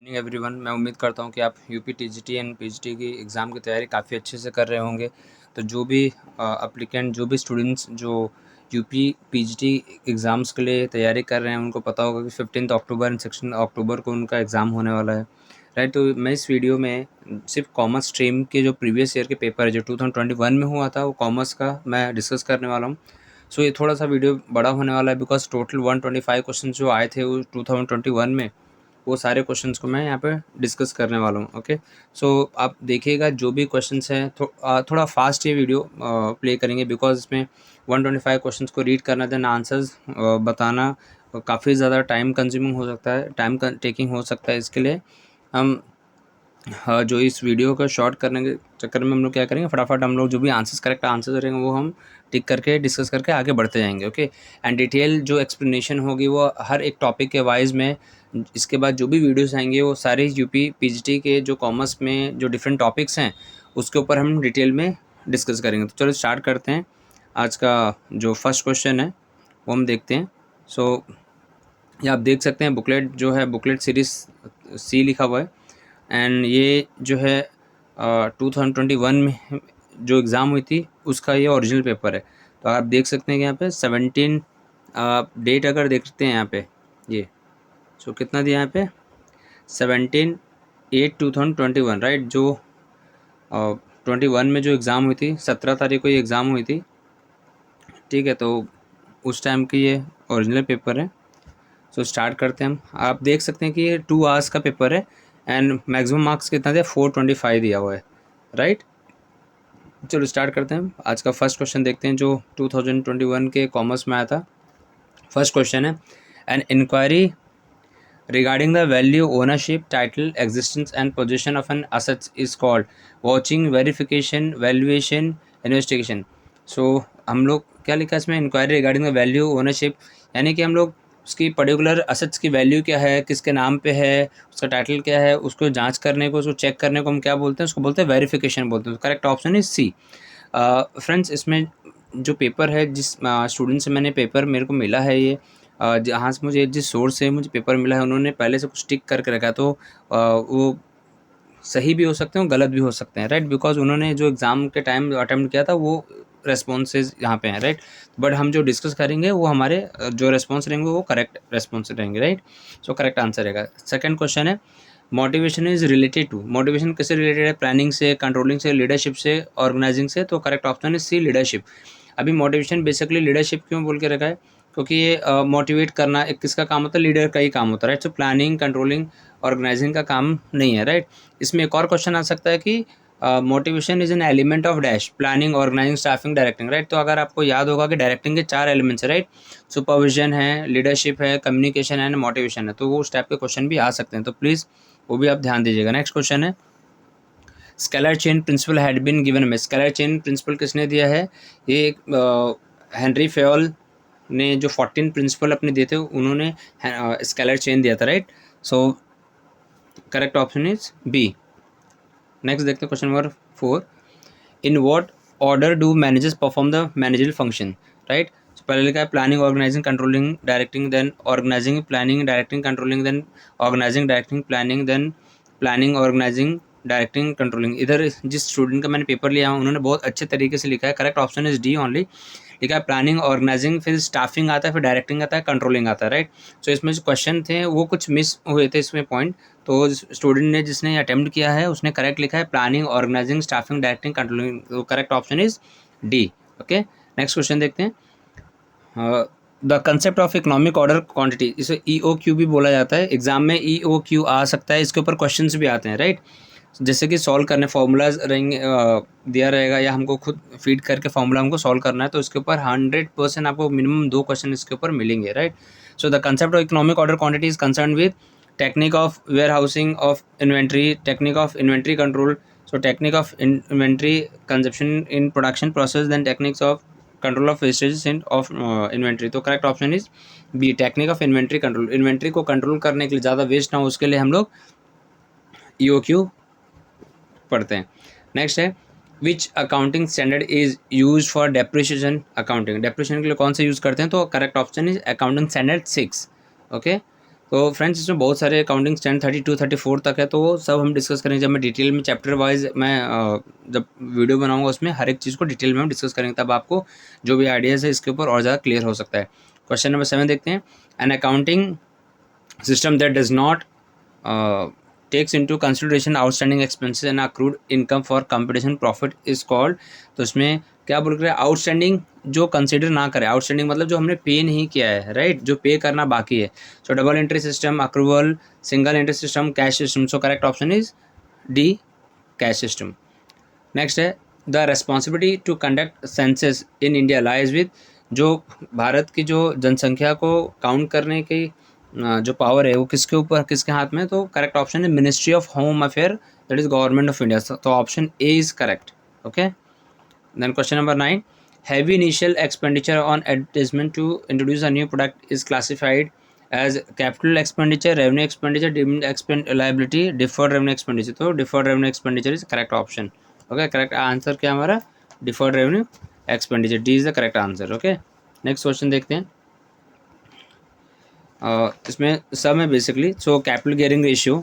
Morning everyone. मैं उम्मीद करता हूँ कि आप यूपी टीजीटी एंड पीजीटी की एग्ज़ाम की तैयारी काफ़ी अच्छे से कर रहे होंगे। तो जो भी एप्लीकेंट, जो भी स्टूडेंट्स जो यूपी पीजीटी एग्ज़ाम्स के लिए तैयारी कर रहे हैं, उनको पता होगा कि 15 अक्टूबर एंड 16 अक्टूबर को उनका एग्ज़ाम होने वाला है, राइट। तो मैं इस वीडियो में सिर्फ कॉमर्स स्ट्रीम के जो प्रीवियस ईयर के पेपर है जो 2021 में हुआ था, वो कॉमर्स का मैं डिस्कस करने वाला हूँ। सो ये थोड़ा सा वीडियो बड़ा होने वाला है बिकॉज टोटल 125 क्वेश्चन जो आए थे वो 2021 में, वो सारे क्वेश्चंस को मैं यहाँ पे डिस्कस करने वाला हूँ। ओके, सो आप देखिएगा जो भी क्वेश्चंस हैं थोड़ा फास्ट ये वीडियो प्ले करेंगे बिकॉज इसमें 125 क्वेश्चंस को रीड करना देन आंसर्स बताना काफ़ी ज़्यादा टाइम कंज्यूमिंग हो सकता है, टाइम टेकिंग हो सकता है। इसके लिए हम हाँ, जो इस वीडियो को शॉर्ट करने के चक्कर में हम लोग क्या करेंगे, फटाफट हम लोग जो भी आंसर्स करेक्ट आंसर्स रहेंगे वो हम टिक करके डिस्कस करके आगे बढ़ते जाएंगे। ओके, एंड डिटेल जो एक्सप्लेनेशन होगी वो हर एक टॉपिक के वाइज में, इसके बाद जो भी वीडियोस आएंगे वो सारे यूपी पीजीटी के जो कॉमर्स में जो डिफरेंट टॉपिक्स हैं उसके ऊपर हम डिटेल में डिस्कस करेंगे। तो चलो स्टार्ट करते हैं। आज का जो फर्स्ट क्वेश्चन है वो हम देखते हैं। सो ये आप देख सकते हैं, बुकलेट जो है, बुकलेट सीरीज सी लिखा हुआ है एंड ये जो है 2021 में जो एग्ज़ाम हुई थी उसका ये ओरिजिनल पेपर है। तो आप देख सकते हैं कि यहाँ पे 17 डेट अगर देखते हैं यहाँ पे ये, सो कितना दिया यहाँ पे 17/8/2021, राइट। जो 21 में जो एग्ज़ाम हुई थी 17 तारीख को ये एग्ज़ाम हुई थी, ठीक है। तो उस टाइम की ये ओरिजिनल पेपर है। सो स्टार्ट करते हैं हम। आप देख सकते हैं कि ये 2 आवर्स का पेपर है एंड मैक्सिमम मार्क्स कितना दिया, 425 दिया हुआ है, राइट। चलो स्टार्ट करते हैं। आज का फर्स्ट क्वेश्चन देखते हैं जो 2021 के कॉमर्स में आया था। फर्स्ट क्वेश्चन है, an inquiry regarding the value, ownership, title, existence and possession of an asset is called watching, verification, valuation, investigation। so हम लोग क्या लिखा है इसमें, inquiry regarding the value ownership, यानी कि हम लोग उसकी पर्टिकुलर असेट्स की वैल्यू क्या है, किसके नाम पे है, उसका टाइटल क्या है, उसको जांच करने को, उसको चेक करने को हम क्या बोलते हैं, उसको बोलते हैं वेरिफिकेशन बोलते हैं। Correct option is C. Friends, इसमें जो पेपर है, जिस स्टूडेंट से मैंने पेपर मेरे को मिला है, ये जहाँ से मुझे, जिस सोर्स से मुझे पेपर मिला है, उन्होंने पहले से कुछ टिक करके रखा है। तो वो सही भी हो सकते हैं, गलत भी हो सकते हैं, राइट। बिकॉज उन्होंने जो एग्ज़ाम के टाइम अटेम्प्ट किया था वो रेस्पॉन्सेज यहाँ पे हैं, राइट। बट हम जो डिस्कस करेंगे वो हमारे जो रेस्पॉन्स रहेंगे वो करेक्ट रेस्पॉन्स रहेंगे, राइट। सो करेक्ट आंसर रहेगा। सेकंड क्वेश्चन है, motivation is related to, motivation किससे रिलेटेड है, प्लानिंग से, कंट्रोलिंग से, लीडरशिप से, ऑर्गेनाइजिंग से। तो correct option is C, leadership. अभी मोटिवेशन बेसिकली लीडरशिप क्यों बोल के रखा है, क्योंकि ये मोटिवेट करना एक किसका काम होता है, लीडर का ही काम होता है, right. So planning, controlling, organising का काम नहीं है, राइट। इसमें एक और क्वेश्चन आ सकता है कि motivation is an element of dash, planning, organising, staffing, directing, right. तो अगर आपको याद होगा कि डायरेक्टिंग के 4 एलिमेंट्स है, राइट। सुपरविजन है, लीडरशिप है, कम्युनिकेशन है, मोटिवेशन है। तो वो उस टाइप के क्वेश्चन भी आ सकते हैं, तो प्लीज़ वो भी आप ध्यान दीजिएगा। नेक्स्ट क्वेश्चन है, scalar chain principle had been given में, स्केलर चेन प्रिंसिपल किसने दिया है, ये हेनरी फेयोल ने जो 14 प्रिंसिपल अपने दिए थे उन्होंने स्केलर चेन दिया था, right. So correct option is B. Next देखते हैं question number 4, in what order do managers perform the managerial function, right. पहले लिखा है planning, organising, controlling, directing, then organising, planning, directing, controlling, then organising, directing, planning, then planning, organising, directing, controlling. इधर जिस student का मैंने paper लिया उन्होंने बहुत अच्छे तरीके से लिखा है। Correct option is D only. लिखा है प्लानिंग, ऑर्गेनाइजिंग, फिर स्टाफिंग आता है, फिर डायरेक्टिंग आता है, कंट्रोलिंग आता है, राइट। सो इसमें जो क्वेश्चन थे वो कुछ मिस हुए थे इसमें पॉइंट, तो स्टूडेंट ने जिसने अटेम्प्ट किया है उसने करेक्ट लिखा है planning, organising, staffing, directing, controlling. तो correct option is D. Okay, next question देखते हैं। The concept of economic order quantity, इसे EOQ भी बोला जाता है। एग्जाम में EOQ आ सकता है, इसके ऊपर क्वेश्चंस भी आते हैं, राइट। जैसे कि सॉल्व करने फार्मूलाज रहेंगे, दिया रहेगा या हमको खुद फीड करके फार्मूला हमको सॉल्व करना है, तो इसके ऊपर 100% आपको मिनिमम 2 क्वेश्चन इसके ऊपर मिलेंगे, right. So the concept of economic order quantity is concern with technique of warehousing of inventory, technique of inventory control, so technique of inventory consumption in production process, then techniques of control of wastage in of inventory. तो correct option is B, technique of inventory control. Inventory को control करने के लिए, ज़्यादा waste ना हो उसके लिए हम लोग EOQ पढ़ते हैं। नेक्स्ट है, which accounting standard is use for depreciation accounting, depreciation के लिए कौन सा यूज़ करते हैं, तो correct option is accounting standard 6। Okay, तो फ्रेंड्स इसमें बहुत सारे अकाउंटिंग स्टैंड 32 34 तक है, तो वो सब हम डिस्कस करेंगे जब मैं डिटेल में चैप्टर वाइज मैं जब वीडियो बनाऊंगा उसमें हर एक चीज़ को डिटेल में हम डिस्कस करेंगे, तब आपको जो भी आइडियाज़ है इसके ऊपर और ज़्यादा क्लियर हो सकता है। क्वेश्चन नंबर 7 देखते हैं। An accounting system that does not takes into consideration outstanding expenses and accrued income for computation profit is called। तो इसमें क्या बोल रहे हैं, आउटस्टैंडिंग जो कंसिडर ना करे, आउटस्टैंडिंग मतलब जो हमने पे नहीं किया है, राइट, जो पे करना बाकी है। So double entry system, accrual, single entry system, cash system. So correct option is D, cash system. Next है the responsibility to conduct census in India lies with. जो भारत की जो जनसंख्या को काउंट करने की जो पावर है वो किसके ऊपर, किसके हाथ में, तो करेक्ट ऑप्शन है ministry of home affair, that is government of India. तो option A is correct. Okay, then question number 9, heavy initial expenditure on advertisement to introduce a new product is classified as capital expenditure, revenue expenditure, deemed liability, deferred revenue expenditure। तो deferred revenue expenditure is correct option। Okay, correct answer क्या हमारा, deferred revenue expenditure, D is the correct answer. Okay, next question देखते हैं। इसमें सब में basically so capital gearing ratio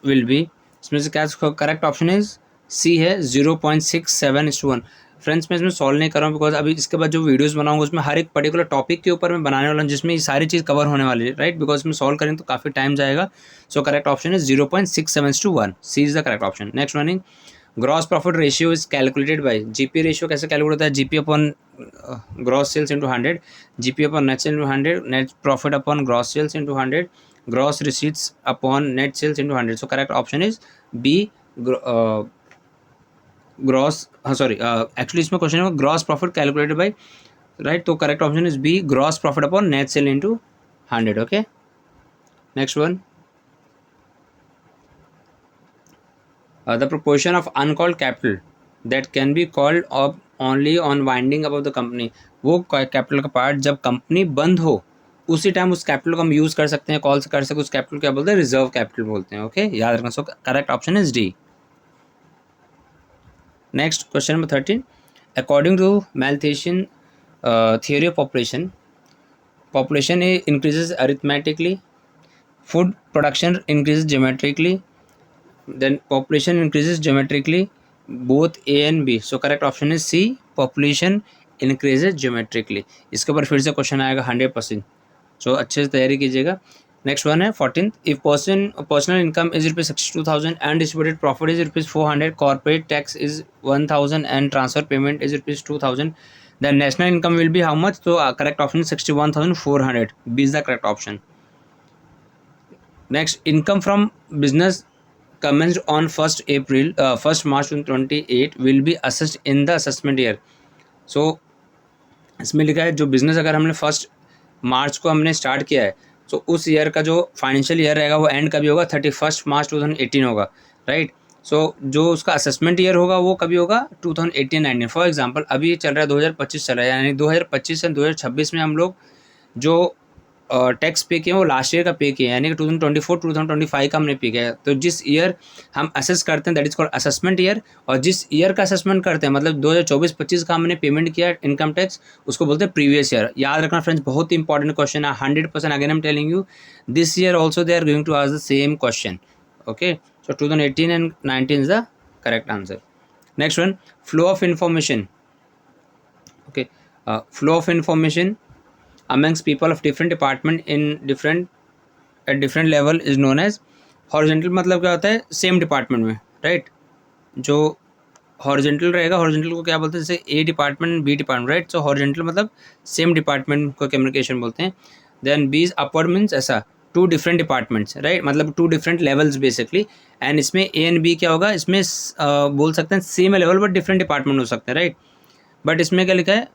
will be, इसमें से क्या करेक्ट ऑप्शन इज सी है 0.67:1। फ्रेंड्स मैं इसमें सॉल्व नहीं कर रहा हूँ बिकॉज अभी इसके बाद जो वीडियोस बनाऊंगा उसमें हर एक पर्टिकुलर टॉपिक के ऊपर मैं बनाने वाला हूँ जिसमें ये सारी चीज़ कवर होने वाली है, राइट, बिकॉज इसमें सॉल्व करें तो काफ़ी टाइम जाएगा। So correct option is 0.67:1, C is the correct option. Next one, gross profit ratio is calculated by, GP ratio कैसे कैलकुलेट होता है, GP upon gross sales into 100, GP upon net sale into 100, net profit upon gross sales into 100, gross receipts upon net sales into 100। So correct option is B, gross, हाँ sorry, actually इसमें question है gross profit calculated bye, right, तो correct option is B, gross profit upon net sale into 100। Okay, next one, the proportion of uncalled capital that can be called up only on winding up of the company। वो capital का part जब company बंद हो उसी time उस capital को हम use कर सकते हैं, कॉल कर सकते हैं, उस कैपिटल क्या बोलते हैं, रिजर्व कैपिटल बोलते हैं। ओके, याद रखना। So correct option is D. Next question number 13, according to Malthusian theory of population increases arithmetically, food production increases geometrically, then population increases geometrically, both A and B। so correct option is C, population increases geometrically। इसके ऊपर फिर से question आएगा 100%, so अच्छे से तैयारी कीजिएगा। Next one है 14th, if personal income is ₹62,000 and distributed profit is ₹400, corporate tax is 1,000 and transfer payment is ₹2,000, then national income will be how much? So correct option is 61,400, B is the correct option। next, income from business commenced on 1st March 2028 will be assessed in the assessment year। so इसमें लिखा है जो business अगर हमने 1 मार्च को हमने start किया है तो उस ईयर का जो फाइनेंशियल ईयर रहेगा वो एंड कभी होगा, 31 मार्च 2018 होगा, राइट। सो जो उसका असेसमेंट ईयर होगा वो कभी होगा, 2018-19। फॉर एग्जांपल अभी ये चल रहा है 2025 चल रहा है, यानी 2025 से 2026 में हम लोग जो टैक्स पे किए वो लास्ट ईयर का पे किए, यानी कि 2024-2025 का हमने पे किया है। तो जिस ईयर हम असेस करते हैं that is called assessment year, और जिस ईयर का असेसमेंट करते हैं मतलब 2024-25 का हमने पेमेंट किया इनकम टैक्स, उसको बोलते हैं प्रीवियस ईयर। याद रखना फ्रेंड्स, बहुत ही इंपॉर्टेंट क्वेश्चन है, 100%। Again I am telling you, this year also they are going to ask the same question. Okay, so 2018 and 19 is the correct answer। next one, flow of information। okay, flow of information amongst people of different department in different level is known as horizontal। मतलब क्या होता है, same department में, right. जो horizontal रहेगा, horizontal को क्या बोलते हैं, जैसे A department B department, right. So horizontal मतलब सेम डिपार्टमेंट को कम्युनिकेशन बोलते हैं। Then B is upward means ऐसा, 2 डिफरेंट डिपार्टमेंट्स, राइट, मतलब 2 डिफरेंट लेवल्स बेसिकली। एंड इसमें ए एंड बी क्या होगा, इसमें बोल सकते हैं same level but different department हो सकते हैं, राइट। बट इसमें क्या लिखा है,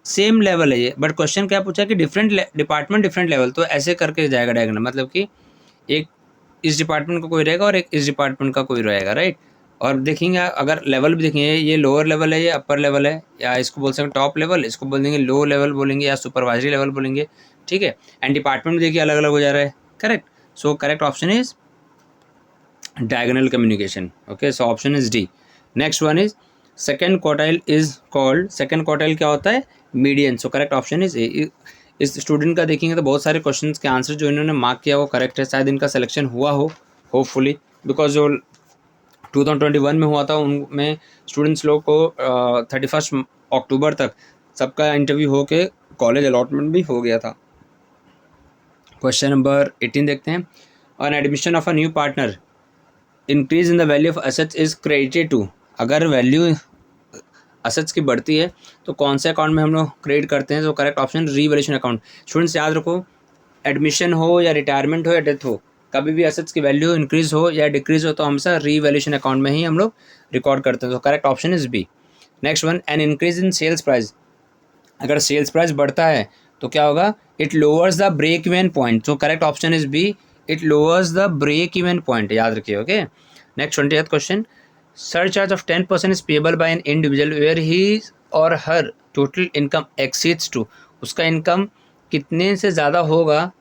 सेम लेवल है ये, बट क्वेश्चन क्या पूछा है कि डिफरेंट डिपार्टमेंट डिफरेंट लेवल। तो ऐसे करके जाएगा डायग्राम, मतलब कि एक इस डिपार्टमेंट का कोई रहेगा और एक इस डिपार्टमेंट का कोई रहेगा, राइट। और देखेंगे अगर लेवल भी देखेंगे, ये लोअर लेवल है, ये अपर लेवल है, या इसको बोल सकते हैं टॉप लेवल, इसको बोल देंगे लो लेवल बोलेंगे, या सुपरवाइजरी लेवल बोलेंगे, ठीक है। एंड डिपार्टमेंट देखिए अलग अलग हो जा रहा है, correct. So correct option is diagonal communication. Okay, so option is D. Next one is second quartile is called, second quartile क्या होता है, median. So correct option is ए। इस स्टूडेंट का देखेंगे तो बहुत सारे क्वेश्चंस के आंसर जो इन्होंने मार्क किया वो करेक्ट है, शायद इनका सिलेक्शन हुआ हो होपफुली, बिकॉज जो 2021 में हुआ था उनमें स्टूडेंट्स लोग को 31 अक्टूबर तक सबका इंटरव्यू हो के कॉलेज अलॉटमेंट भी हो गया था। क्वेश्चन नंबर 18 देखते हैं। On admission of a new partner increase in the value of assets is credited to, अगर वैल्यू एसेट्स की बढ़ती है तो कौन से अकाउंट में हम लोग क्रेडिट करते हैं? तो correct option revaluation account. Students याद रखो, एडमिशन हो या रिटायरमेंट हो या डेथ हो, कभी भी एसेट्स की वैल्यू इंक्रीज हो या डिक्रीज हो तो हमेशा रीवैल्यूएशन अकाउंट में ही हम लोग रिकॉर्ड करते हैं। तो correct option is B. Next one, an increase in sales price, अगर सेल्स प्राइस बढ़ता है तो क्या होगा? It lowers the break even point. तो correct option is B, it lowers the break even point, याद रखिए। Okay, next 20th question, surcharge of 10% is payable by an individual where his or her total income exceeds to, उसका income कितने से ज़्यादा होगा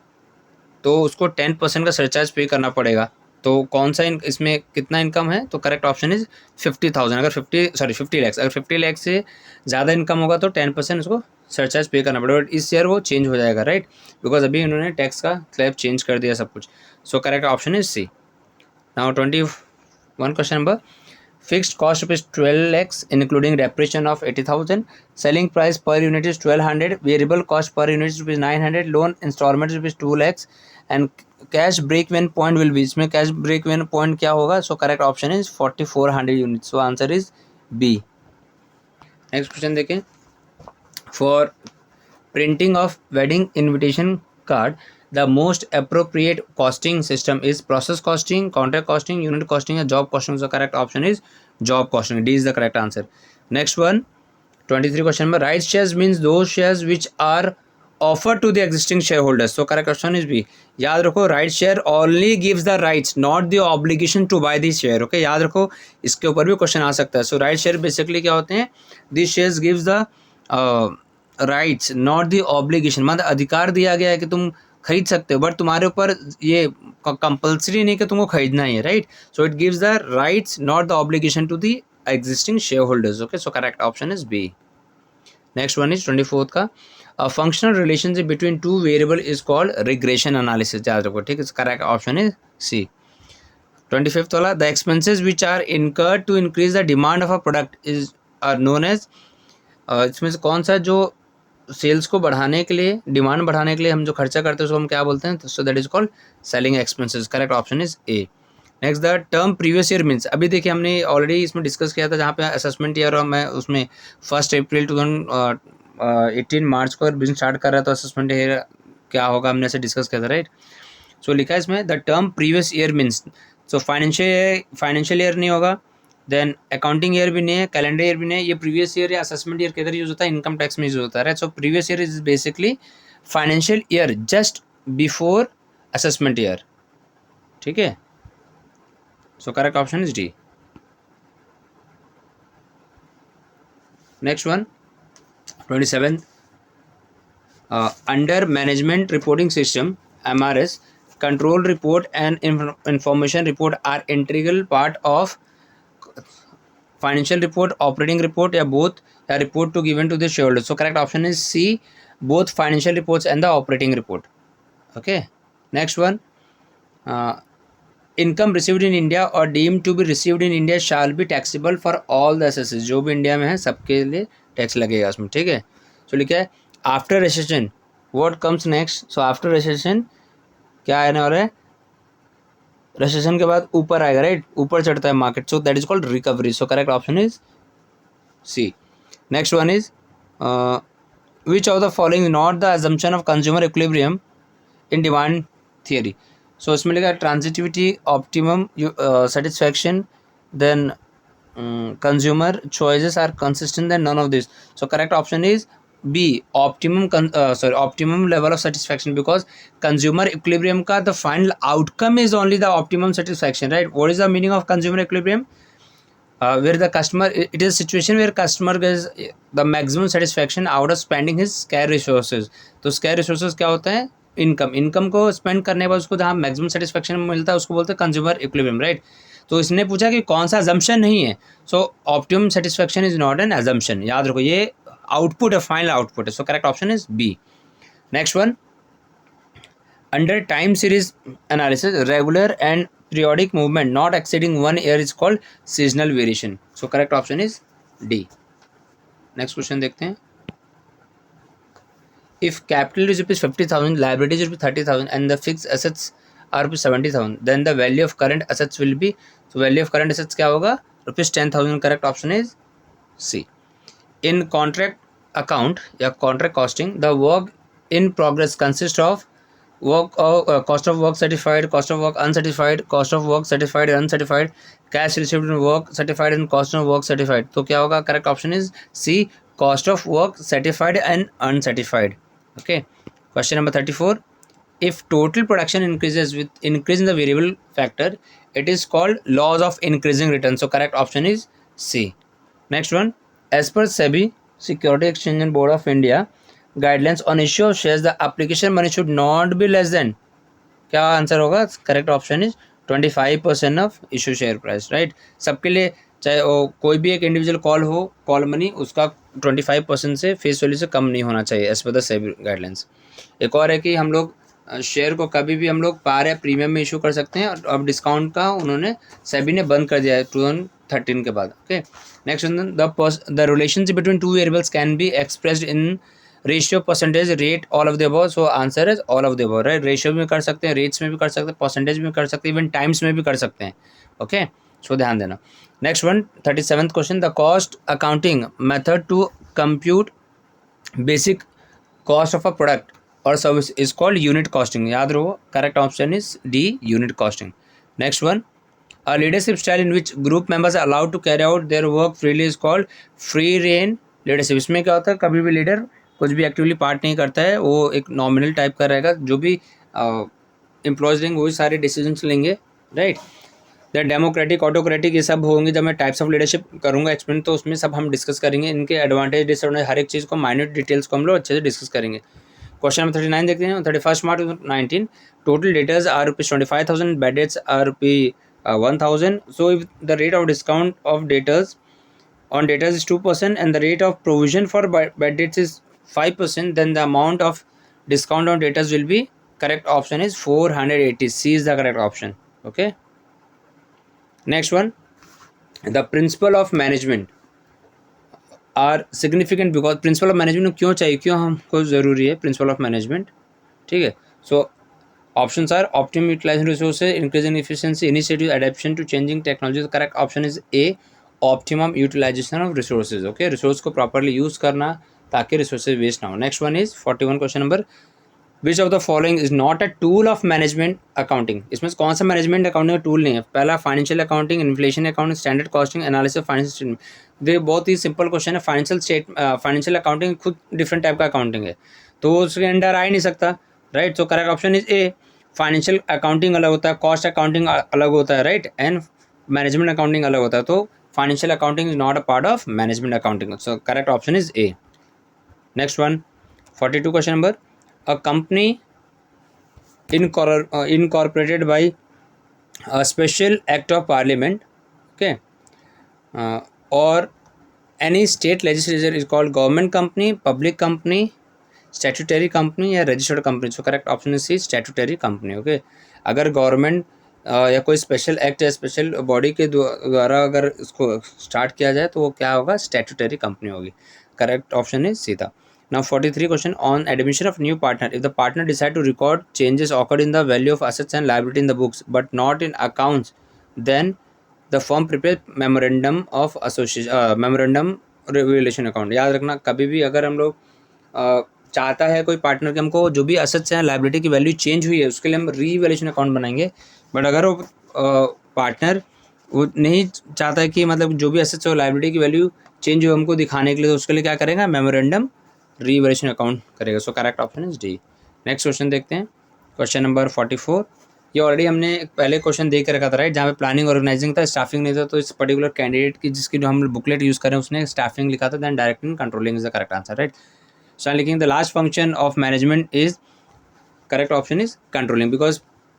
तो उसको 10% का सरचार्ज पे करना पड़ेगा। तो कौन सा इसमें कितना इनकम है? तो करेक्ट ऑप्शन इज 50,000। अगर 50 लाख, अगर 50 लाख से ज़्यादा इनकम होगा तो 10% उसको सरचार्ज पे करना पड़ेगा। बट इस ईयर वो चेंज हो जाएगा, राइट, बिकॉज अभी उन्होंने टैक्स का स्लैब चेंज कर दिया सब कुछ। So correct option is C. Now 21 question number, fixed cost rupees 12 lakhs including depreciation of 80,000, selling price per unit is 1200, variable cost per unit is rupees 900, loan installment is rupees 2 lakhs and cash break even point will be, इसमें cash break even point क्या होगा? So correct option is 4400 units, so answer is B। next question देखें, for printing of wedding invitation card the most appropriate costing system is process costing, contract costing, unit costing या job costing। so correct option is job costing, D is the correct answer। next one, 23 question में, right shares means those shares which are offered to the existing shareholders। so correct option is B। याद रखो, right share only gives the rights not the obligation to buy the share। okay, याद रखो, इसके ऊपर भी question आ सकता है। so right share basically क्या होते हैं? these shares gives the rights not the obligation, मतलब अधिकार दिया गया है कि तुम खरीद सकते हो, बट तुम्हारे ऊपर ये कंपल्सरी नहीं कि तुमको खरीदना ही है, right. So it gives the rights not the obligation to the existing shareholders. Okay, so correct option is B. Next one is 24th का, a functional relationship between two variable is called regression analysis. याद रखो, ठीक है, correct option is C. 25th वाला, the expenses which are incurred to increase the demand of a product is are known as, इसमें से कौन सा जो सेल्स को बढ़ाने के लिए, डिमांड बढ़ाने के लिए हम जो खर्चा करते हैं उसको हम क्या बोलते हैं? सो that is called selling expenses. Correct option is A. Next, the term previous year means, अभी देखिए हमने ऑलरेडी इसमें डिस्कस किया था जहाँ पे असेसमेंट ईयर, और मैं उसमें 1 अप्रैल 2018 मार्च को बिजनेस स्टार्ट कर रहा था, असेसमेंट ईयर क्या होगा हमने ऐसे डिस्कस किया था, राइट। सो लिखा है इसमें, the term previous year means, so financial year नहीं होगा, देन अकाउंटिंग ईयर भी नहीं है, कैलेंडर ईयर भी नहीं है, ये प्रीवियस ईयर या असेसमेंट ईयर किधर यूज होता है? इनकम टैक्स में यूज होता है, right. So previous year is basically financial year just before assessment year, ठीक है। So correct option is D. Next one, 27, under management reporting system MRS, control report and information report are integral part of financial report, operating report या both, या report to given to the shareholders। so correct option is C, both financial reports and the operating report। okay, next one, income received in India or deemed to be received in India shall be taxable for all the assets। जो भी India में है सबके लिए tax लगेगा उसमें, ठीक है। so लिखा है, after recession what comes next। so after recession क्या आने वाला है? रिसेशन के बाद ऊपर आएगा, राइट, ऊपर चढ़ता है market, so that is called recovery. So correct option is C. Next one is, which of the following not the assumption of consumer equilibrium in demand theory. So इसमें लिखा है transitivity, optimum satisfaction, then consumer choices are consistent, then none of this. So correct option is B, optimum level of satisfaction, because consumer equilibrium का the final outcome is only the optimum satisfaction, right। what is the meaning of consumer equilibrium? Where the customer, it is a situation where customer gets the maximum satisfaction out of spending his scarce resources। तो scarce resources क्या होता है? Income को spend करने के बाद उसको जहाँ मैक्सिमम सेटिस्फैक्शन मिलता है उसको बोलते हैं कंज्यूमर इक्विलिब्रियम, राइट। तो इसने पूछा कि कौन सा अजम्पशन नहीं है। So optimum satisfaction is not an assumption, याद रखो, ये आउटपुट है, फाइनल आउटपुट है। So correct option is B. Next one, under time series analysis, regular and periodic movement not exceeding 1 year is called seasonal variation. So correct option is D. Next question देखते हैं. If capital is rupees 50,000, liabilities is rupees 30,000, and the fixed assets are rupees 70,000, then the value of current assets will be, so value of current assets क्या होगा, rupees 10,000. Correct option is C. In contract account या contract costing, the work in progress consists of work cost of work certified, cost of work uncertified, cost of work certified and uncertified, cash received in work certified and cost of work certified. तो क्या होगा, correct option is C, cost of work certified and uncertified. Okay, question number 34. If total production increases with increase in the variable factor, it is called laws of increasing return. So correct option is C. Next one, as per SEBI, Security Exchange and Board of India guidelines on issue of shares, the application money should not be less than, क्या answer होगा, correct option is 25% of issue share price. Right, सबके लिए चाहे वो कोई भी एक individual call हो, कॉल मनी उसका 25% से फेस वैल्यू से कम नहीं होना चाहिए as per the SEBI guidelines. एक और है कि हम लोग शेयर को कभी भी हम लोग पार या प्रीमियम में इशू कर सकते हैं, और अब डिस्काउंट का उन्होंने सेबी ने बंद कर दिया है 2013 के बाद. Okay, next the relationship between two variables can be expressed in ratio, percentage, rate, all of the above. So answer is all of the above. Right, ratio में कर सकते हैं, रेट्स में भी कर सकते हैं, परसेंटेज में कर सकते हैं, इवन टाइम्स में भी कर सकते हैं. ओके, सो ध्यान देना. Next one, 37th question, the cost accounting method to compute basic cost of a product और service is called unit costing. याद रहो, correct option is D, unit costing. Next one, a leadership style in which group members are allowed to carry out their work freely is called free rein leadership. इसमें क्या होता है, कभी भी leader कुछ भी एक्टिवली पार्ट नहीं करता है, वो एक नॉमिनल टाइप का रहेगा, जो भी एम्प्लॉयज लेंगे वही सारे डिसीजंस लेंगे. राइट, द डेमोक्रेटिक, ऑटोक्रेटिक, ये सब होंगे. जब मैं टाइप्स ऑफ लीडरशिप करूँगा एक्सप्लेन, तो उसमें सब हम डिस्कस करेंगे, इनके एडवांटेज डिसएडवांटेज हर एक चीज़ को माइन्यूट डिटेल्स को हम लोग अच्छे से डिस्कस करेंगे. क्वेश्चन नंबर 39 देखते हैं. 31 March 2019 total debtors are rupees 25,000, bad debts are rupees 1,000. So if the rate of discount of debtors on debtors is 2% and the rate of provision for bad debts is 5%, then the amount of discount on debtors will be, correct option is 480. C is the correct option. Okay, next one, the principle of management are significant because principle of management क्यों चाहिए, क्यों हमको ज़रूरी है principle of management. ठीक है, so options are optimum utilization resources, increasing efficiency, initiative, adaptation to changing technology. The correct option is A, optimum utilization of resources. Okay, resource को properly use करना ताकि resources waste ना हो. Next one is 41 question number, which of the following is not a tool of management accounting. इसमें कौन सा management accounting का tool नहीं है. पहला financial accounting, inflation accounting, standard costing, analysis of financial statement. ये बहुत ही simple question है. financial accounting खुद different type का accounting है, तो उसके अंडर आ ही नहीं सकता. Right, so correct option is A. Financial accounting अलग होता है, कॉस्ट अकाउंटिंग अलग होता है. राइट, एंड मैनेजमेंट अकाउंटिंग अलग होता है, तो financial accounting is not a part of management accounting. So correct option is A. Next one, 42 question number, a company incorporated by a special act of parliament, okay, और any state legislature is called government company, public company, statutory company या registered company. So correct option is C, statutory company. Okay, अगर government या कोई special act या special body के द्वारा अगर इसको स्टार्ट किया जाए तो वो क्या होगा, स्टैट्यूटरी कंपनी होगी. करेक्ट ऑप्शन इज सी था. Now 43 question, on admission of new partner, if the partner decide to record changes occurred in the value of assets and liability in the books but not in accounts, then the firm prepare memorandum of association, memorandum revaluation account. याद रखना, कभी भी अगर हम लोग चाहता है कोई पार्टनर कि हमको जो भी असेट्स हैं, लायबिलिटी की वैल्यू चेंज हुई है, उसके लिए हम रीवैल्यूएशन अकाउंट बनाएंगे. बट अगर वो पार्टनर वो नहीं चाहता है कि मतलब जो भी असेट्स हो लायबिलिटी की वैल्यू चेंज हो हमको दिखाने के लिए, तो उसके लिए क्या करेगा, मेमोरेंडम रीवैल्यूएशन अकाउंट करेगा. सो correct option is D. Next question देखते हैं. क्वेश्चन नंबर 44, ये ऑलरेडी हमने पहले क्वेश्चन देख के रखा था. राइट, जहाँ पे प्लानिंग ऑर्गेनाइजिंग था, स्टाफिंग नहीं था, तो इस पर्टिकुलर कैंडिडेट की जिसकी जो हम बुकलेट यूज़ करें उसने स्टाफिंग लिखा था, then directing controlling is the correct answer. Right, so I'm लिखेंगे the last function of management is, correct option is controlling, because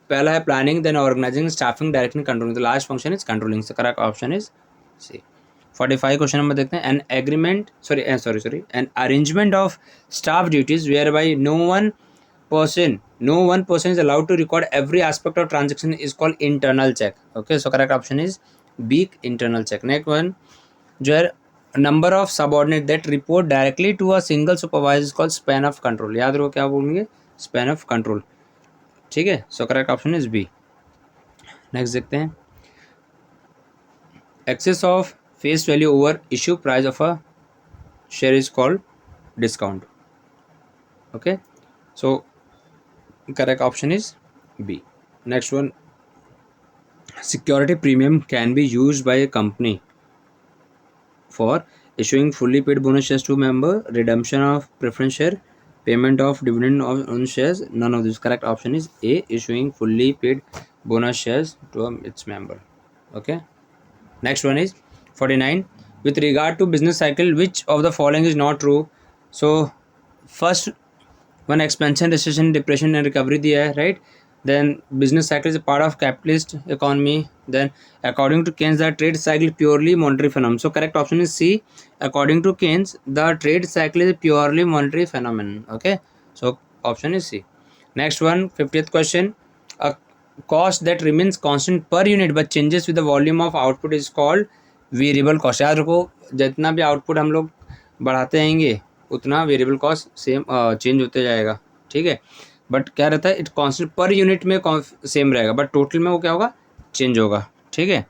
पहला है planning, then organizing, staffing, directing, controlling. The last function is controlling. So correct option is C. 45 question number देखते हैं. An arrangement of staff duties whereby no one person is allowed to record every aspect of transaction is called internal check. Okay, so correct option is B, internal check. Next one, जो है number of subordinate that report directly to a single supervisor is called span of control. याद रखो क्या बोलेंगे, span of control. ठीक है, so correct option is B. Next देखते हैं, excess of face value over issue price of a share is called discount. Okay, so correct option is B. Next one, security premium can be used by a company for issuing fully paid bonus shares to member, redemption of preference share, payment of dividend on shares. None of this. Correct option is A, issuing fully paid bonus shares to its member. Okay. Next one is 49. With regard to business cycle, which of the following is not true? So first one, expansion, recession, depression and recovery दिया है, right? Then business cycle is a part of capitalist economy. Then according to Keynes, the trade cycle is purely monetary phenomenon. So correct option is C. According to Keynes, the trade cycle is a purely monetary phenomenon. Okay, so option is C. Next one, 50th question. A cost that remains constant per unit but changes with the volume of output is called variable cost. याद रखो, जितना भी output हम लोग बढ़ाते रहेंगे उतना variable cost same change होते जाएगा. ठीक है, बट क्या रहता है, इट कांस्टेंट पर यूनिट में सेम रहेगा, बट टोटल में वो क्या होगा, चेंज होगा. ठीक है.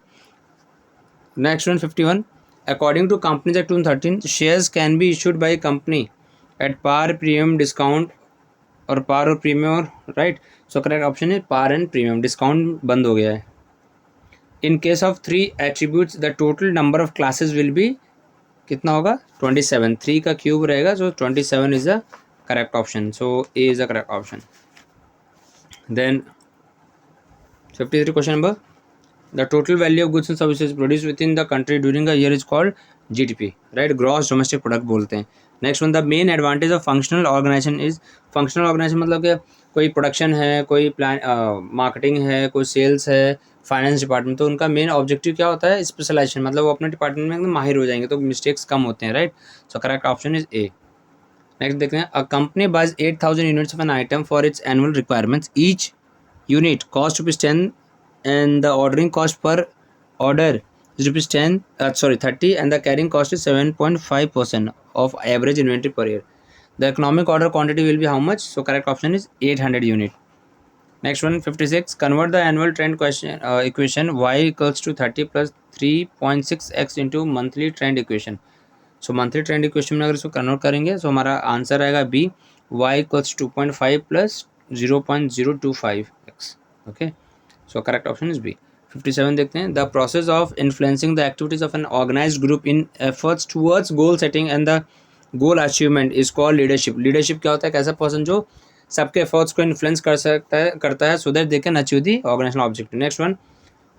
Next one, 51. According to companies act 2013, shares can be issued by company at par, premium, discount और पार और प्रीमियम और राइट. सो करेक्ट ऑप्शन है पार एंड प्रीमियम. डिस्काउंट बंद हो गया है. In case of 3 attributes the total number of classes will be कितना होगा, 27. 3 का क्यूब रहेगा, so 27 is the correct option. So a is the correct option. Then 53 question number, the total value of goods and services produce within the country during a year is called GDP, right, gross domestic product बोलते हैं. Next one, the main advantage of functional organisation is, functional organisation मतलब कि कोई production है, कोई plan marketing है, कोई sales है, फाइनेंस डिपार्टमेंट, तो उनका मेन ऑब्जेक्टिव क्या होता है, स्पेशलाइजेशन, मतलब वो अपने डिपार्टमेंट में एकदम माहिर हो जाएंगे तो मिस्टेक्स कम होते हैं, right. So correct option is A. Next देखते हैं, a company buys 8000 units of an item for its annual requirements. Each unit cost ₹10 and the ordering cost per order is ₹30 and the carrying cost is 7.5% of average inventory per year. The economic order quantity will be how much? So correct option is 800 unit. Next one, 56. Convert the annual trend equation y equals to 30 plus 3.6x into monthly trend equation. So monthly trend equation में अगर इसको convert करेंगे तो हमारा answer आएगा B, y equals 2.5 plus 0.025x. Okay, so correct option is B. 57 देखते हैं, the process of influencing the activities of an organized group in efforts towards goal setting and the goal achievement is called leadership. leadership क्या होता है, कैसा person जो सबके efforts को influence करता है so that they can achieve the organizational objective. next one,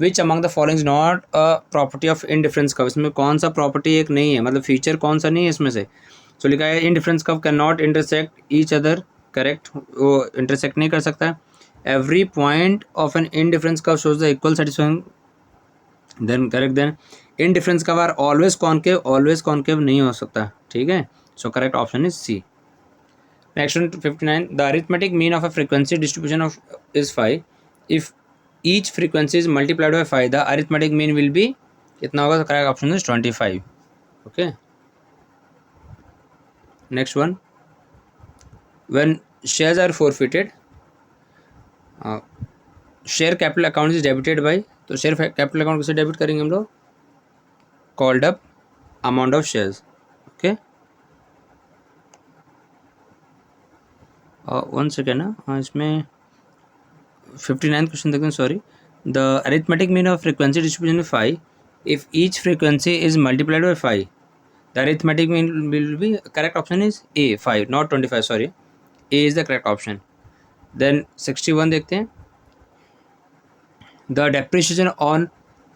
which among the following is not a property of indifference curve. इसमें कौन सा प्रॉपर्टी एक नहीं है, मतलब फीचर कौन सा नहीं है इसमें से. so लिखा है indifference curve cannot intersect each other. Correct, वो इंटरसेक्ट नहीं कर सकता. every point of an indifference curve shows the equal satisfying. then correct. then indifference curve are always concave नहीं हो सकता. ठीक है, so correct option is C. next one, 59. the arithmetic mean of a frequency distribution of is 5. if each frequency is multiplied by 5 the arithmetic mean will be कितना होगा, so correct option is 25. okay. next one, when shares are forfeited, share capital account is debited by, तो share capital account किसे debit करेंगे हम लोग, called up amount of shares. Okay, one second ना, हाँ इसमें 59 क्वेश्चन देखते हैं. Sorry, the arithmetic mean of frequency distribution 5. If each frequency is multiplied by 5 the arithmetic mean will be, correct option is a, 5 not 25. Sorry, a is the correct option. Then 61 देखते हैं, the depreciation on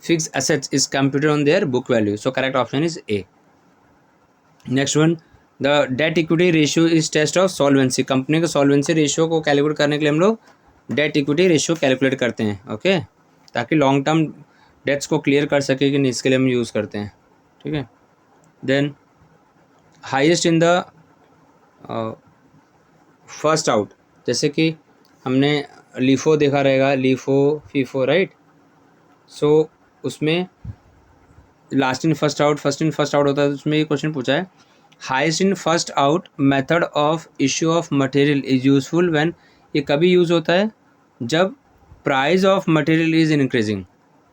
fixed assets is computed on their book value. So correct option is A. next one, the debt equity ratio is test of solvency. Company का solvency ratio को calculate करने के लिए हम लोग debt equity ratio calculate करते हैं. Okay, ताकि लॉन्ग टर्म डेट्स को क्लियर कर सके कि नहीं, इसके लिए हम यूज़ करते हैं. ठीक है। Then highest in the first out, जैसे कि हमने लीफो देखा रहेगा, लीफो फीफो, राइट। सो उसमें last in first out, first in first out होता है, तो उसमें ये क्वेश्चन पूछा है highest in first out method of issue of material is useful when, ये कभी यूज़ होता है जब price of material is increasing,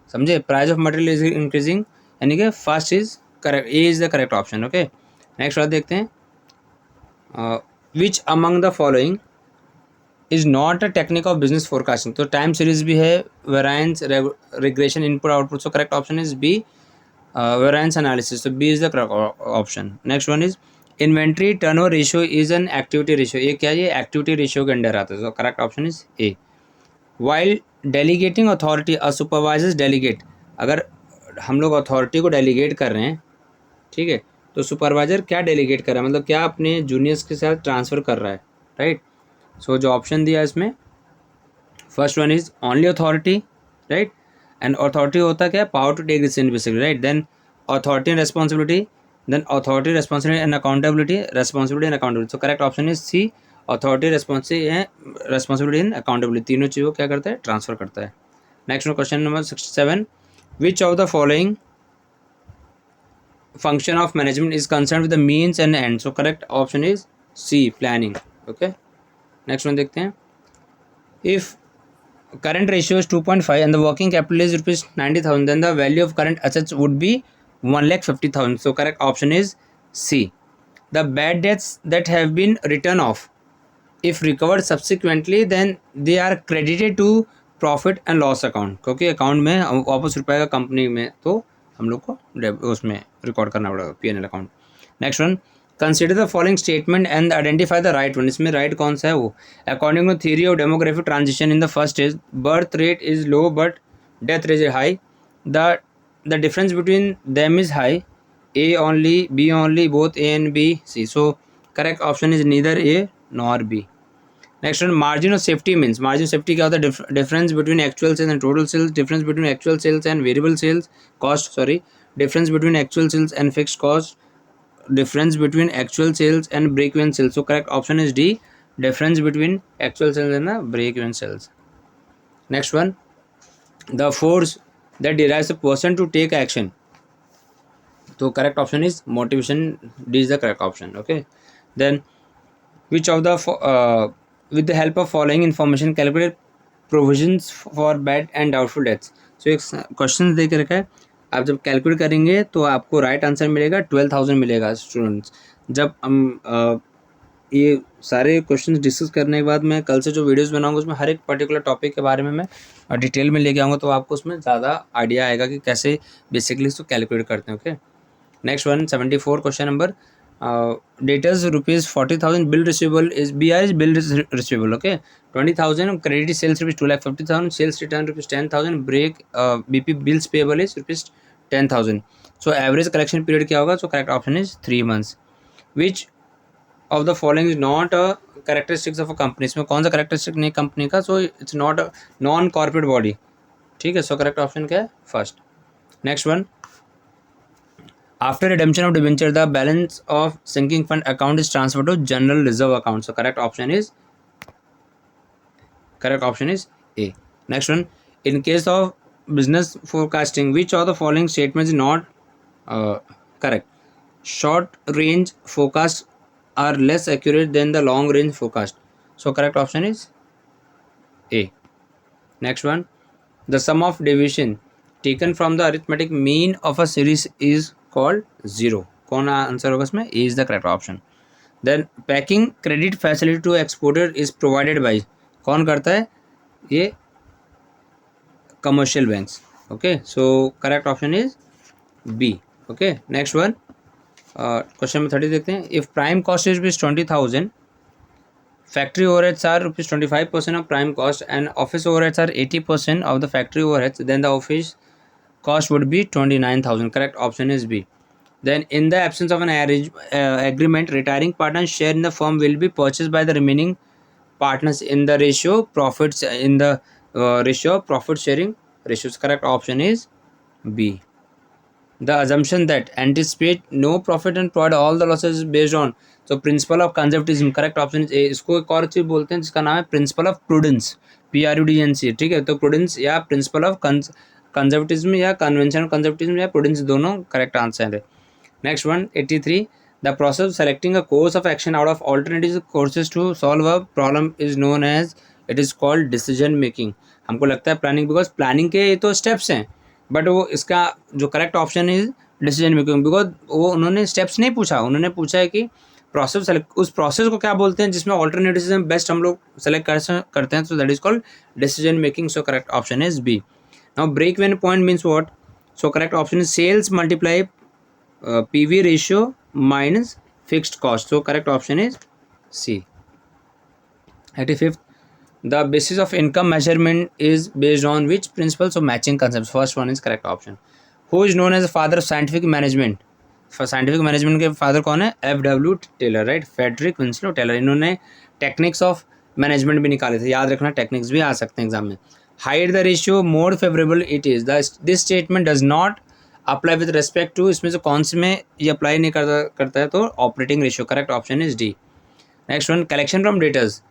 समझे, price of material is increasing, यानी कि first is correct, A is the correct option. Okay, next बात देखते हैं, which among the following is not a technique of business forecasting, तो time series भी है, variance, regression, input output, so correct option is B, variance analysis, तो B is the correct option. Next one is inventory turnover ratio is an activity ratio, ये क्या है, ये activity ratio के under आता है, so correct option is A. While delegating authority a supervisors delegate, अगर हम लोग अथॉरिटी को डेलीगेट कर रहे हैं, ठीक है, तो सुपरवाइजर क्या डेलीगेट कर रहा है, मतलब क्या अपने जूनियर्स के साथ ट्रांसफ़र कर रहा है, राइट। सो जो ऑप्शन दिया है इसमें, first one is only authority, right, and authority होता क्या है, power to take decision basically, right. Then authority and responsibility, then authority responsibility and accountability, responsibility and accountability, so correct option is c, authority responsibility and accountability, तीनों चीज़ों क्या करता है, transfer करता है। Next question number 67, which of the following function of management is concerned with the means and end, so correct option is C, planning। okay, next one देखते हैं, if current ratio is 2.5 and the working capital is rupees 90,000, then the value of current assets would be 1,50,000, so correct option is C। the bad debts that have been written off, if recovered subsequently, then they are credited to profit and loss account, क्योंकि account में वापस रुपएगा company में, तो हम लोग को उसमें record करना पड़ेगा, P&L account. Next one, consider the following statement and identify the right one, इसमें राइट कौन सा है वो, according to theory of demographic transition in the first stage birth rate is low but death rate is high, the difference between them is high, a only, b only, both a and b, c, so correct option is neither a nor b. Next one, margin of safety means, margin of safety क्या होता है, difference between actual sales and total sales, difference between actual sales and variable sales cost, sorry, difference between actual sales and fixed cost, difference between actual sales and break even sales, so correct option is D, difference between actual sales and break even sales. Next one, the force that derives a person to take action, तो correct option is motivation, D is the correct option. Okay, then which of the with the help of following information calculate provisions for bad and doubtful debts, so एक question दे के रखा है, आप जब calculate करेंगे तो आपको राइट आंसर मिलेगा 12,000 मिलेगा स्टूडेंट्स। जब हम ये सारे क्वेश्चंस डिस्कस करने के बाद मैं कल से जो वीडियोस बनाऊंगा उसमें हर एक पर्टिकुलर टॉपिक के बारे में मैं डिटेल में लेके आऊँगा, तो आपको उसमें ज़्यादा आइडिया आएगा कि कैसे बेसिकली इसको कैलकुलेट करते हैं। Okay, next one, 74 question number, debtors rupees 40,000, bill receivable is BR is bill receivable, okay, 20,000, credit sales rupees 2,50,000, sales return rupees 10,000, break BP bills payable is rupees 10,000, so average collection period क्या होगा, so correct option is 3 months। which of the following is not a characteristics of a company, इसमें कौन सा characteristic नहीं company का, so it's not a non corporate body, ठीक है, so correct option क्या है, first. Next one, after redemption of debenture the balance of sinking fund account is transferred to general reserve account, so correct option is A। next one, in case of business forecasting which of the following statements is not correct, short range forecasts are less accurate than the long range forecast, so correct option is A। next one, the sum of deviation taken from the arithmetic mean of a series is called zero, कौन answer होगा इसमें, A is the correct option. Then packing credit facility to exporter is provided by, कौन करता है, ये commercial banks. Okay, so correct option is B. Okay, next one, question number 30 देखते हैं, if prime cost is rupees 20,000, factory overheads are rupees 25% of prime cost and office overheads are 80% of the factory overheads, then the office cost would be 29,000, correct option is B। then in the absence of an agreement, retiring partners share in the firm will be purchased by the remaining partners in the ratio profits in the ratio of profit sharing ratios, correct option is B। the assumption that anticipate no profit and provide all the losses based on so principle of conservatism, correct option is ए। इसको एक और चीज बोलते हैं जिसका नाम है principle of prudence, PRUDENC, ठीक है। तो प्रूडेंस या प्रिंसिपल ऑफ कंजर्वेटिज्म या कन्वेंशन कंजर्वेटिज्म या प्रूडेंस, दोनों करेक्ट आंसर है। Next one 83, the process of selecting a course of action out of alternative courses to solve a problem is known as, it is called decision making. हमको लगता है planning, because planning के ये तो steps हैं, but वो इसका जो correct option is decision making, because वो उन्होंने स्टेप्स नहीं पूछा, उन्होंने पूछा है कि प्रोसेस सेलेक्ट, उस प्रोसेस को क्या बोलते हैं जिसमें ऑल्टरनेटिव में बेस्ट हम लोग सेलेक्ट करते हैं, तो that is called decision making. So correct option is b. Now break even point means what? So correct option is sales multiply PV ratio minus fixed cost. So correct option is c. 85th, the basis of income measurement is based on which principles of matching concepts? First one is correct option. Who is known as the father of scientific management? Scientific management के father कौन है? FW Taylor, right, Frederick Winslow Taylor. इन्होंने techniques of management भी निकाले थे, याद रखना, techniques भी आ सकते हैं एग्जाम में। Higher the ratio more favourable it is, this statement does not apply with respect to, इसमें से कौन से में ये अप्लाई नहीं करता है? तो operating ratio. Correct option is D. Next one, collection from debtors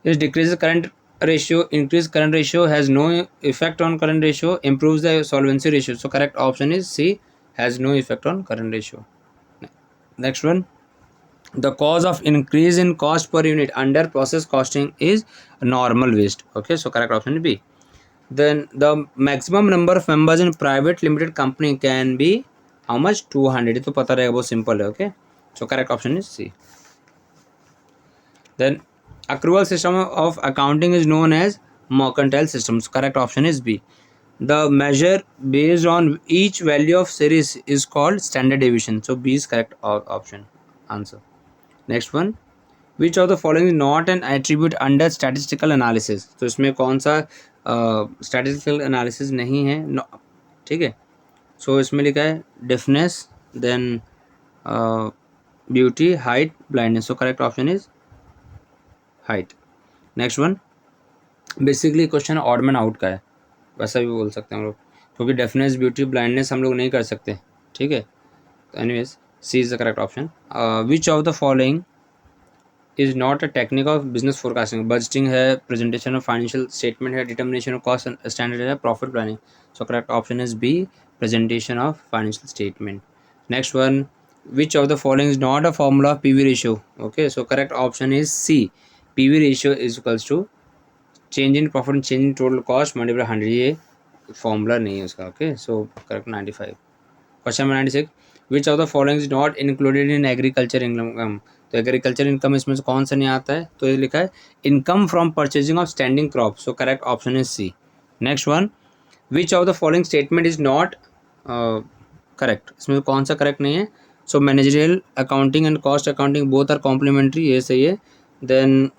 is decreases current ratio, increase current ratio, has no effect on current ratio, improves the solvency ratio. So correct option is C, has no effect on current ratio. Next one, the cause of increase in cost per unit under process costing is normal waste. Okay, so correct option is B. Then the maximum number of members in private limited company can be how much? 200. तो पता रहेगा, बहुत simple है। Okay, so correct option is C. Then accrual system of accounting is known as mercantile systems. Correct option is B. The measure based on each value of series is called standard deviation. So B is correct option answer. Next one, which of the following is not an attribute under statistical analysis? तो इसमें कौन सा statistical analysis नहीं है? ठीक है। So इसमें लिखा है deafness, then beauty, height, blindness. So correct option is height. Next one, basically question odd man out का है, वैसा भी बोल सकते हैं हम लोग, क्योंकि डेफनेस, ब्यूटी, ब्लाइंडनेस हम लोग नहीं कर सकते, ठीक है। तो anyways c is the correct option. Which of the following is not a technique of business forecasting? Budgeting है, प्रेजेंटेशन ऑफ फाइनेंशियल स्टेटमेंट है, डिटर्मिनेशन ऑफ कॉस्ट स्टैंडर्ड है, profit planning. So correct option is b, presentation of financial statement. Next one, which of the following is not a formula of PV ratio? Okay, so correct option is C, PV ratio is equals to change in profit and change in total cost multiplied 100। ये formula नहीं है उसका। Okay, so correct 95। Question number 96, which of the following is not included in agriculture income? तो agriculture income इसमें से कौन सा नहीं आता है? तो ये लिखा है income from purchasing of standing crop. So correct option is C. Next one, which of the following statement is not correct? इसमें कौन सा करेक्ट नहीं है? सो managerial accounting and cost accounting both are complementary, ये सही है। Then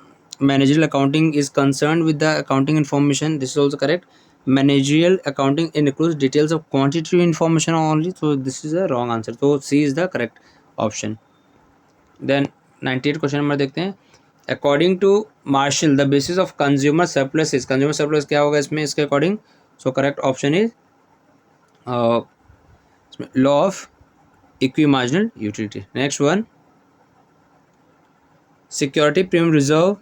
managerial accounting is concerned with the accounting information, this is also correct. Managerial accounting includes details of quantitative information only, so this is a wrong answer, so C is the correct option. Then 98 question number देखते हैं। According to Marshall the basis of consumer surplus is, consumer surplus क्या होगा इसमें इसके according? So correct option is law of equimarginal utility. Next one, security premium reserve,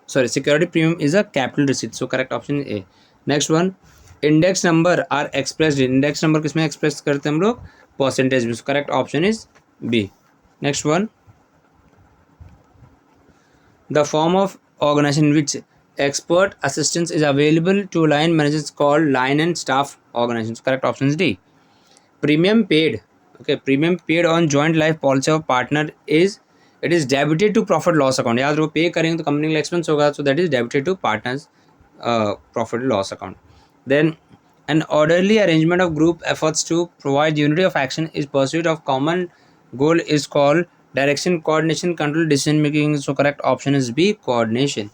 sorry, security premium is a capital receipt, so correct option is A. Next one, index number are expressed in, index number किसमें express करते हैं हम लोग? Percentage में, so correct option is B. Next one, the form of organization in which expert assistance is available to line managers called line and staff organization, so correct option is D. Premium paid, okay, premium paid on joint life policy of partner is, it is debited to profit loss account. याद रखो, pay करेंगे तो company का expense होगा, so that is debited to partners profit loss account. Then an orderly arrangement of group efforts to provide unity of action is pursuit of common goal is called direction, coordination, control, decision making. So correct option is b, coordination.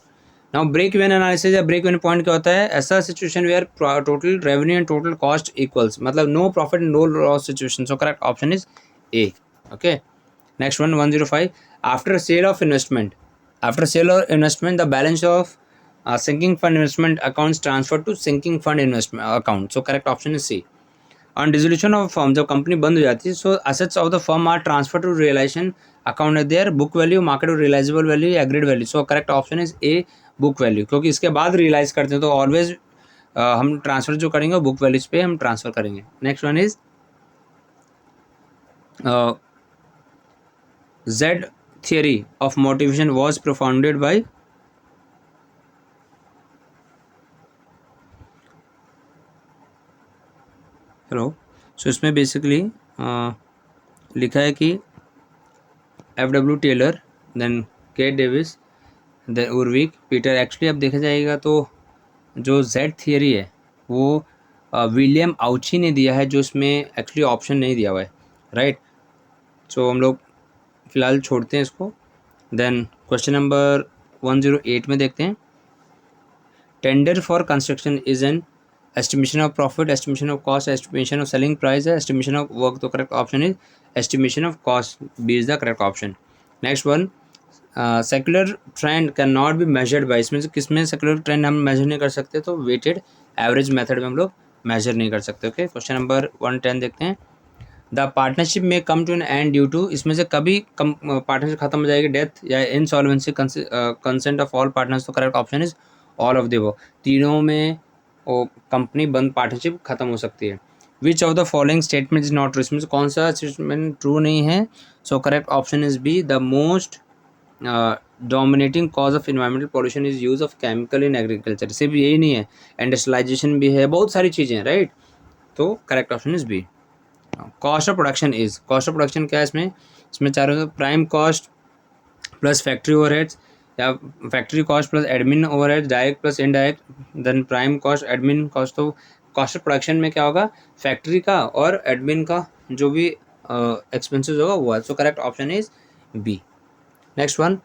Now break even analysis या break even point क्या होता है? ऐसा situation where total revenue and total cost equals, मतलब no profit no loss situation. So correct option is A. Okay, next one 105, after sale of investment, after sale of investment the balance of sinking fund investment accounts transferred to sinking fund investment account, so correct option is C. On dissolution of firm, जब company बंद हो जाती है, so assets of the firm are transfer to realisation account है their book value, market realisable value, agreed value. So correct option is A, book value, क्योंकि इसके बाद realise करते हैं तो ऑलवेज हम ट्रांसफर जो करेंगे बुक वैल्यूज पे हम ट्रांसफर करेंगे। Next one is Z theory of motivation was propounded by, hello, so इसमें बेसिकली लिखा है कि F.W. Taylor, then K Davis, then Urwick, Peter. Actually अब देखा जाएगा तो जो जेड थियरी है वो विलियम आउची ने दिया है, जो इसमें एक्चुअली ऑप्शन नहीं दिया हुआ है, राइट। सो हम लोग फिलहाल छोड़ते हैं इसको। देन क्वेश्चन नंबर 108 में देखते हैं, tender for construction is an estimation of profit, estimation of cost, estimation of selling price है, एस्टिमेशन ऑफ वर्क। तो correct option is estimation of cost, b is the correct option. Next one, secular trend can not be measured by, इसमें से किसमें secular trend हम major नहीं कर सकते, तो वेटेड एवरेज मेथड में हम लोग मेजर नहीं कर सकते। ओके, क्वेश्चन नंबर 110 देखते हैं, द पार्टनरशिप में come to an end due to, इसमें से कभी पार्टनरशिप खत्म हो जाएगी, डेथ या insolvency, consent of all partners. तो correct option is all of the above, तीनों में वो कंपनी बंद, पार्टनरशिप खत्म हो सकती है। Which of the following statement is not true, इसमें से कौन सा स्टेटमेंट ट्रू नहीं है। So correct option is b, the most dominating cause of environmental pollution is use of chemical in agriculture. सिर्फ यही नहीं है, इंडस्ट्रियलाइजेशन भी है, बहुत सारी चीज़ें हैं, राइट। तो correct option is B. Cost of production is, cost of production क्या है इसमें चारों prime cost plus factory overheads, या factory cost plus admin overheads, direct plus indirect, then prime cost, admin cost. तो कॉस्ट ऑफ प्रोडक्शन में क्या होगा, factory का और एडमिन का जो भी एक्सपेंसेस होगा वो है। So correct option is B. Next one,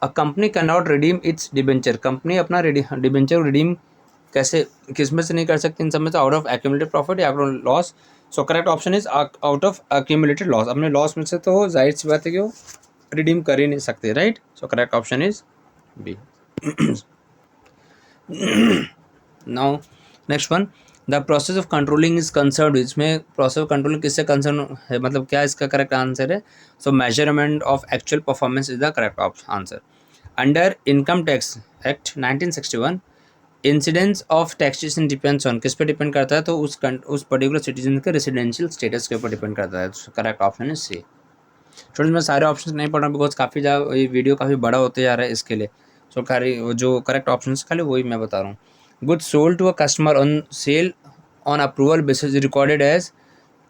a company can not redeem its debenture, company अपना डिबेंचर रिडीम कैसे, किस में से नहीं कर सकती, इन सब में से आउट ऑफ एक्यूमुलेटेड प्रॉफिट या loss. So correct option is out of accumulated loss, अपने लॉस में से तो जाहिर सी बात है कि वो रिडीम कर ही नहीं सकते, right. So correct option is b. Now next one, the process of controlling is concern, इसमें प्रोसेस ऑफ कंट्रोलिंग किससे कंसर्न है, मतलब क्या इसका करेक्ट आंसर है। So measurement of actual performance is the correct answer. Under income tax act 1961, incidence of taxation depends on, किस पे depend करता है, तो उस पर्टिकुलर सिटीजन के रेसिडेंशियल स्टेटस के ऊपर डिपेंड करता है। Correct option is c. Students मैं सारे ऑप्शन नहीं पढ़ रहा बिकॉज काफ़ी ज़्यादा ये वीडियो काफ़ी बड़ा होते जा रहा है, इसके लिए। सो जो करेक्ट ऑप्शन खाली वही मैं बता रहा हूँ। Goods sold to a customer on sale on approval basis recorded as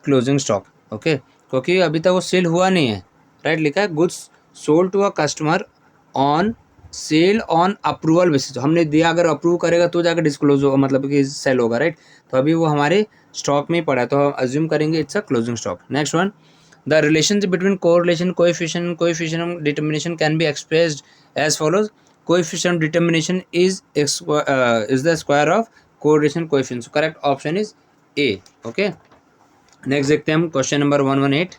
closing stock. Okay, क्योंकि अभी तक वो सेल हुआ नहीं है, राइट। लिखा है goods sold to a customer on sale on approval basis, हमने दिया, अगर अप्रूव करेगा तो जाकर डिस्क्लोज होगा, मतलब कि सेल होगा, राइट। तो अभी वो हमारे स्टॉक में ही पड़ा है, तो हम अज्यूम करेंगे it's a closing stock. Next one, the relationship between correlation coefficient of determination can be expressed as follows. Coefficient of determination is the square of correlation coefficient. So correct option is A. Okay. Next देखते हैं हम question number 118.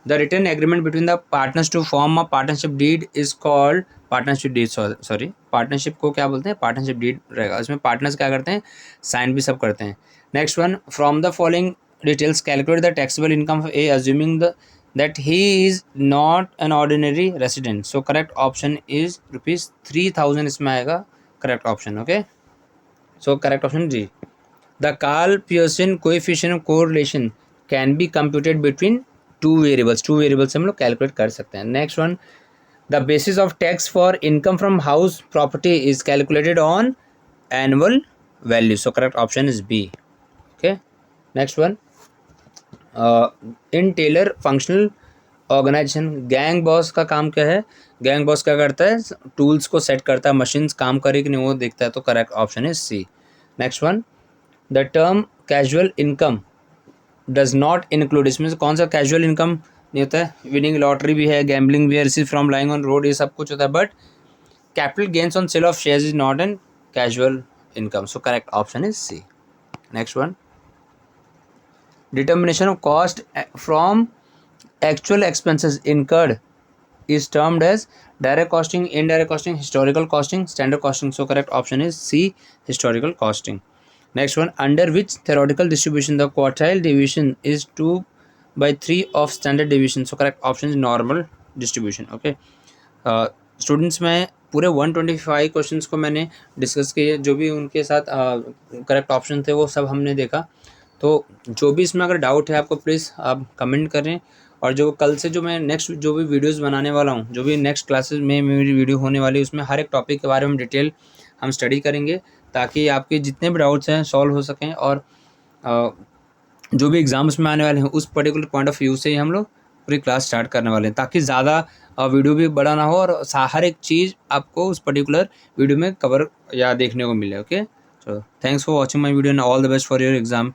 The written agreement between the partners to form a partnership deed is called partnership deed. Sorry, partnership को क्या बोलते हैं, partnership deed रहेगा। इसमें partners क्या करते हैं, साइन भी सब करते हैं। Next one, from the following details calculate the taxable income of A assuming that he is not an ordinary resident. So correct option is ₹3,000 इसमें आएगा correct option. Okay, so correct option G. The Karl-Pearson coefficient of correlation can be computed between two variables से हम लोग calculate कर सकते हैं। Next one, the basis of tax for income from house property is calculated on annual value. So correct option is B. Okay, next one, in Taylor functional organization gang boss का काम क्या है, gang boss क्या करता है, tools को set करता है, मशीन्स काम करे कि नहीं वो देखता है। तो correct option is C. Next one, the term casual income does not include, इसमें से कौन सा कैजुअल इनकम नहीं होता है, विनिंग लॉटरी भी है, गैम्बलिंग भी है, receive from lying on road, ये सब कुछ होता है, but capital gains on sale of shares is not an casual income. So correct option is C. Next one, determination of cost from actual expenses incurred is termed as direct costing, indirect costing, historical costing, standard costing. So correct option is C, historical costing. Next one, under which theoretical distribution the quartile division is 2/3 of standard division. So correct option is normal distribution. Okay students, मैं पूरे 125 questions को मैंने discuss किए, जो भी उनके साथ correct option थे वो सब हमने देखा। तो जो भी इसमें अगर डाउट है आपको, प्लीज़ आप कमेंट करें। और जो कल से जो मैं नेक्स्ट जो भी वीडियोस बनाने वाला हूँ, जो भी नेक्स्ट क्लासेस में मेरी वीडियो होने वाली है, उसमें हर एक टॉपिक के बारे में डिटेल हम स्टडी करेंगे, ताकि आपके जितने भी डाउट्स हैं सॉल्व हो सकें। और जो भी एग्ज़ाम्स में आने वाले हैं उस पर्टिकुलर पॉइंट ऑफ व्यू से ही हम लोग पूरी क्लास स्टार्ट करने वाले हैं, ताकि ज़्यादा वीडियो भी बड़ा ना हो और हर एक चीज़ आपको उस पर्टिकुलर वीडियो में कवर या देखने को मिले। Okay, so thanks for watching my video and all the best for your exam.